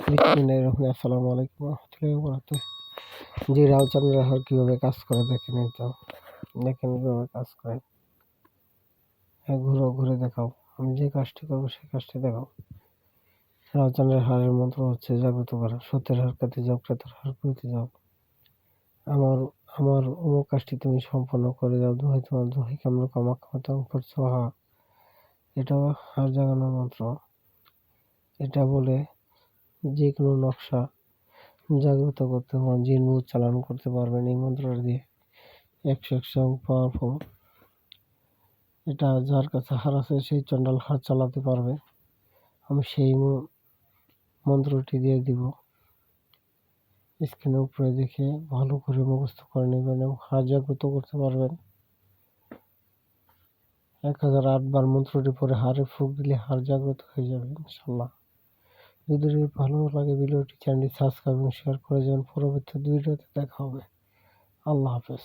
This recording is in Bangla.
আসসালামু আলাইকুম রহমতুল্লাহি ওয়া বারাকাতুহু। জি, রাউজান রাহার কিভাবে কাজ করে দেখেন, এই তো দেখেন কিভাবে কাজ করে। হ্যাঁ, ঘুরে দেখাও। আমি যে কাজটি করবো সেই কাজটি দেখাও। রাউজান রাহারের মন্ত্র হচ্ছে জাগ্রত করা। সত্যের হার কাতে যাও, ক্রেতার হার করিতে যাও। আমার আমার অমুক কাজটি তুমি সম্পন্ন করে দাও। দোহাই তোমার, দোহাই কামরূপ কামাখ্যাতং ফরসোহা। এটাও হার জাগানোর মন্ত্র। এটা বলে যে কোনো নকশা জাগ্রত করতে পারেন, জিন ভূত চালান করতে পারবেন এই মন্ত্রটা দিয়ে। 100 পাওয়ারফুল। এটা যার কাছে হার আছে সেই চন্ডাল হার চালাতে পারবে। আমি সেই মন্ত্রটি দিয়ে দিব। স্ক্রিনের উপরে দেখে ভালো করে মুখস্থ করে নেবেন এবং হার জাগ্রত করতে পারবেন। 1008 বার মন্ত্রটি পরে হারে ফুঁক দিলে হার জাগ্রত হয়ে যাবে ইনশাল্লাহ। যদি ভালো লাগে ভিডিওটি, চ্যানেলটি সাবস্ক্রাইব এবং শেয়ার করে যাবেন। পরবর্তী ভিডিওতে দেখা হবে। আল্লাহ হাফেজ।